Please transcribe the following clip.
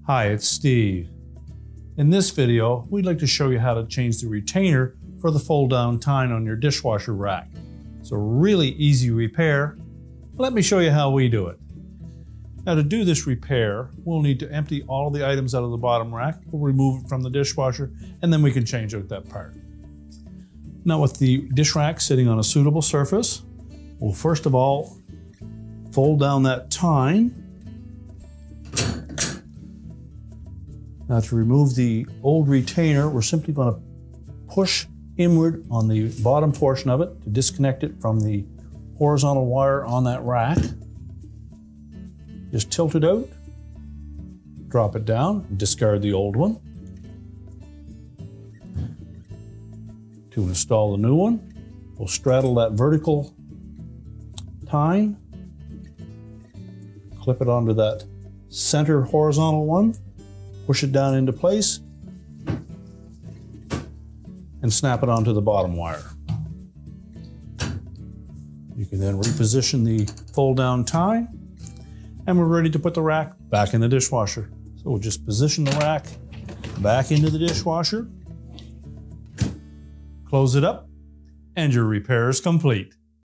Hi, it's Steve. In this video, we'd like to show you how to change the retainer for the fold-down tine on your dishwasher rack. It's a really easy repair. Let me show you how we do it. Now to do this repair, we'll need to empty all of the items out of the bottom rack. We'll remove it from the dishwasher, and then we can change out that part. Now with the dish rack sitting on a suitable surface, we'll first of all fold down that tine. Now to remove the old retainer, we're simply going to push inward on the bottom portion of it to disconnect it from the horizontal wire on that rack. Just tilt it out, drop it down, and discard the old one. To install the new one, we'll straddle that vertical tine, clip it onto that center horizontal one, push it down into place, and snap it onto the bottom wire. You can then reposition the fold-down tine, and we're ready to put the rack back in the dishwasher. So we'll just position the rack back into the dishwasher, close it up, and your repair is complete.